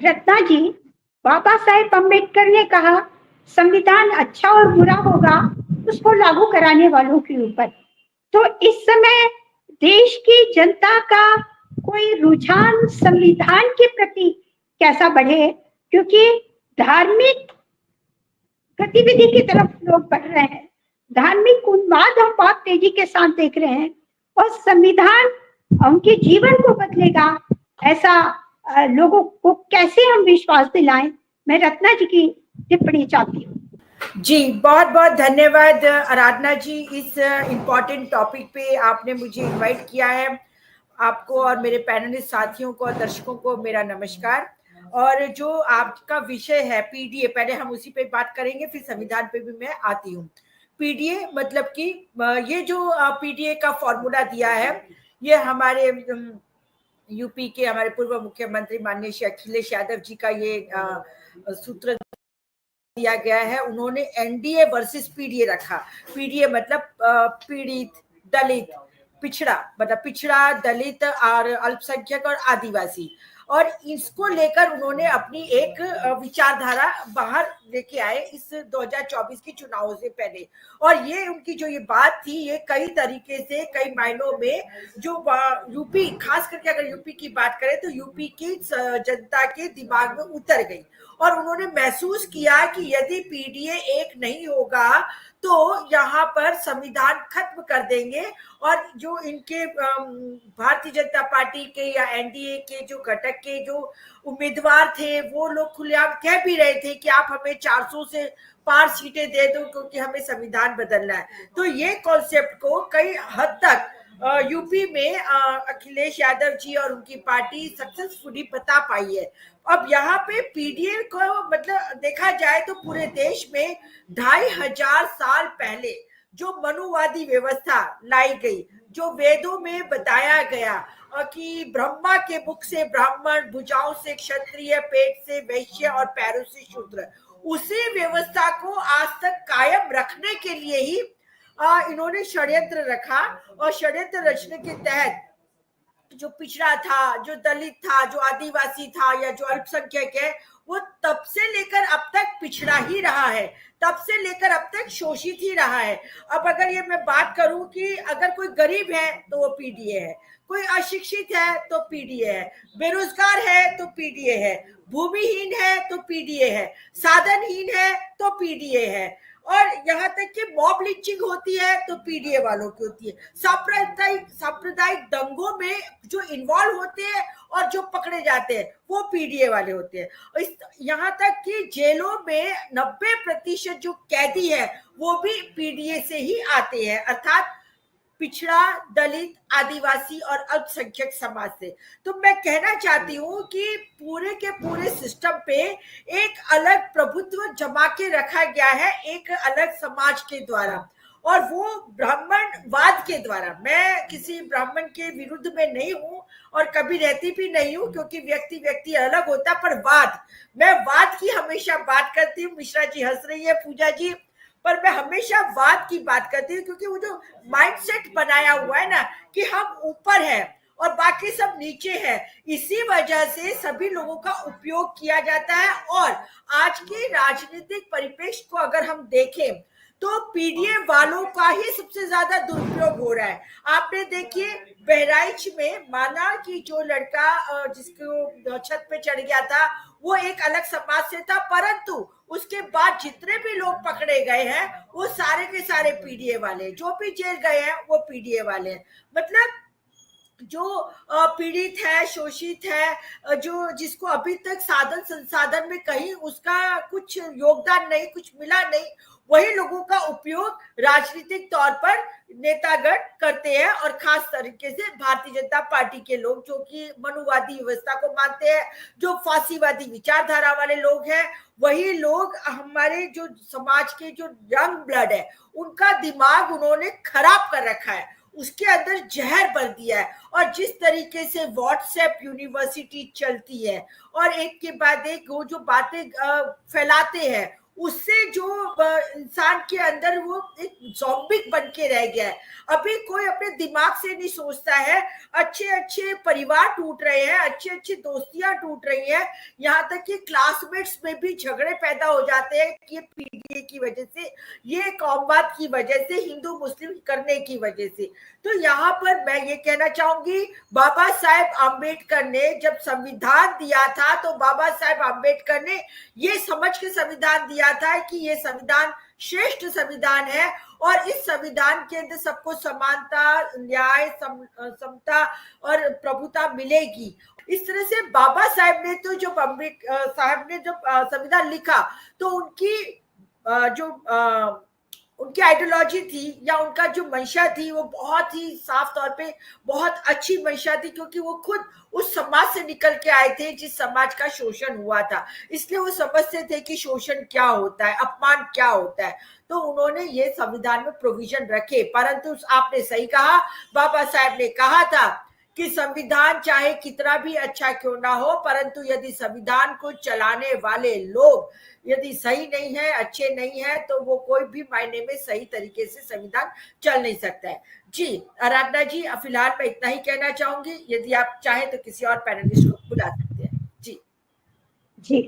रत्ना जी, बाबा साहेब अम्बेडकर ने कहा संविधान अच्छा और बुरा होगा उसको लागू कराने वालों के ऊपर। तो इस समय देश की जनता का कोई रुझान संविधान के प्रति कैसा बढ़े, क्योंकि धार्मिक गतिविधि की तरफ लोग बढ़ रहे हैं, धार्मिक उन्माद हम बहुत तेजी के साथ देख रहे हैं, और संविधान उनके जीवन को बदलेगा ऐसा लोगों को कैसे हम विश्वास दिलाएं। मैं रत्ना जी की टिप्पणी चाहती हूँ। जी, बहुत बहुत धन्यवाद आराधना जी, इस इम्पोर्टेंट टॉपिक पे आपने मुझे इनवाइट किया है। आपको और मेरे पैनलिस्ट साथियों को और दर्शकों को मेरा नमस्कार। और जो आपका विषय है पीडीए, पहले हम उसी पे बात करेंगे, फिर संविधान पे भी मैं आती हूँ। पीडीए मतलब कि ये जो पीडीए का फॉर्मूला दिया है, ये हमारे यूपी के हमारे पूर्व मुख्यमंत्री माननीय श्री अखिलेश यादव जी का ये सूत्र दिया गया है। उन्होंने एनडीए वर्सेस पीडीए रखा। पीडीए मतलब पीड़ित, दलित, पिछड़ा, मतलब पिछड़ा, दलित और अल्पसंख्यक और आदिवासी, और इसको लेकर उन्होंने अपनी एक विचारधारा बाहर लेके आए इस 2024 के चुनावों से पहले। और ये उनकी जो ये बात थी, ये कई तरीके से, कई मायनों में जो यूपी, खास करके अगर यूपी की बात करें तो यूपी की जनता के दिमाग में उतर गई, और उन्होंने महसूस किया कि यदि पीडीए एक नहीं होगा तो यहाँ पर संविधान खत्म कर देंगे। और जो इनके भारतीय जनता पार्टी के या एनडीए के जो घटक के जो उम्मीदवार थे, वो लोग खुलेआम कह भी रहे थे कि आप हमें 400 से पार सीटें दे दो क्योंकि हमें संविधान बदलना है। तो ये कॉन्सेप्ट को कई हद तक यूपी में अखिलेश यादव जी और उनकी पार्टी सक्सेसफुली बता पाई है। अब यहाँ पे पीडीए को मतलब देखा जाए तो पूरे देश में 2500 साल पहले जो मनुवादी व्यवस्था लाई गई, जो वेदों में बताया गया कि ब्रह्मा के मुख से ब्राह्मण, भुजाओं से क्षत्रिय, पेट से वैश्य और पैरों से शूद्र, उसी व्यवस्था को आज तक कायम रखने के लिए ही इन्होंने षड्यंत्र रखा। और षड्यंत्र रचने के तहत जो पिछड़ा था, जो दलित था, जो आदिवासी था या जो अल्पसंख्यक है, वो तब से लेकर अब तक पिछड़ा ही रहा है, तब से लेकर अब तक शोषित ही रहा है। अब अगर ये मैं बात करूं कि अगर कोई गरीब है तो वो पीडीए है, कोई अशिक्षित है तो पीडीए है, बेरोजगार है तो पीडीए है, भूमिहीन है तो पीडीए है, साधनहीन है तो पीडीए है, और यहाँ तक कि मॉब लिंचिंग होती है तो पीडीए वालों की होती है। सांप्रदायिक दंगों में जो इन्वॉल्व होते हैं और जो पकड़े जाते हैं वो पीडीए वाले होते हैं। यहाँ तक कि जेलों में 90% जो कैदी है वो भी पीडीए से ही आते हैं, अर्थात पिछड़ा, दलित, आदिवासी और अल्पसंख्यक समाज से। तो मैं कहना चाहती हूँ कि पूरे के पूरे सिस्टम पे एक अलग प्रभुत्व जमा के रखा गया है, एक अलग समाज के द्वारा, और वो ब्राह्मणवाद के द्वारा। मैं किसी ब्राह्मण के विरुद्ध में नहीं हूँ और कभी रहती भी नहीं हूँ, क्योंकि व्यक्ति अलग होता, पर मैं वाद की हमेशा बात करती हूँ। मिश्रा जी हंस रही है, पूजा जी, पर मैं हमेशा वाद की बात करती हूँ, क्योंकि वो जो माइंडसेट बनाया हुआ है ना कि हम ऊपर है और बाकी सब नीचे है, इसी वजह से सभी लोगों का उपयोग किया जाता है। और आज के राजनीतिक परिप्रेक्ष्य को अगर हम देखें तो पीडीए वालों का ही सबसे ज्यादा दुरुपयोग हो रहा है। आपने देखिए बहराइच में माना कि जो लड़का जिसको छत पे चढ़ गया था वो एक अलग समाज से था, परंतु उसके बाद जितने भी लोग पकड़े गए हैं वो सारे के सारे पीडीए वाले, जो भी जेल गए हैं वो पीडीए वाले हैं। मतलब जो पीड़ित है, शोषित है, जो जिसको अभी तक साधन संसाधन में कहीं उसका कुछ योगदान नहीं, कुछ मिला नहीं, वही लोगों का उपयोग राजनीतिक तौर पर नेतागण करते हैं। और खास तरीके से भारतीय जनता पार्टी के लोग जो कि मनुवादी व्यवस्था को मानते हैं, जो फांसीवादी विचारधारा वाले लोग हैं, वही लोग हमारे जो समाज के जो यंग ब्लड है उनका दिमाग उन्होंने खराब कर रखा है, उसके अंदर जहर भर दिया है। और जिस तरीके से व्हाट्सएप यूनिवर्सिटी चलती है और एक के बाद एक वो जो बातें फैलाते हैं, उससे जो इंसान के अंदर वो एक ज़ॉम्बी बन के रह गया है। अभी कोई अपने दिमाग से नहीं सोचता है। अच्छे अच्छे परिवार टूट रहे हैं, अच्छी अच्छी दोस्तियां टूट रही हैं, यहाँ तक कि क्लासमेट्स में भी झगड़े पैदा हो जाते हैं कि ये पीडीए की वजह से, ये कौमवाद की वजह से, हिंदू मुस्लिम करने की वजह से। तो यहाँ पर मैं ये कहना चाहूंगी, बाबा साहेब आम्बेडकर ने जब संविधान दिया था तो बाबा साहेब आम्बेडकर ने ये समझ के संविधान दिया था कि ये संविधान श्रेष्ठ संविधान है और इस संविधान के अंदर सबको समानता, न्याय, समता और प्रभुता मिलेगी। इस तरह से बाबा साहेब ने तो जब अम्बेडकर साहब ने जब संविधान लिखा तो उनकी जो उनकी आइडियोलॉजी थी या उनका जो मंशा थी वो बहुत ही साफ तौर पे बहुत अच्छी मंशा थी, क्योंकि वो खुद उस समाज से निकल के आए थे जिस समाज का शोषण हुआ था। इसलिए वो समझते थे कि शोषण क्या होता है, अपमान क्या होता है। तो उन्होंने ये संविधान में प्रोविजन रखे। परंतु आपने सही कहा, बाबा साहेब ने कहा था कि संविधान चाहे कितना भी अच्छा क्यों ना हो, परंतु यदि संविधान को चलाने वाले लोग यदि सही नहीं है, अच्छे नहीं है, तो वो कोई भी मायने में सही तरीके से संविधान चल नहीं सकता है। जी आराधना जी, फिलहाल मैं इतना ही कहना चाहूंगी। यदि आप चाहें तो किसी और पैनलिस्ट को बुला सकते हैं। जी जी।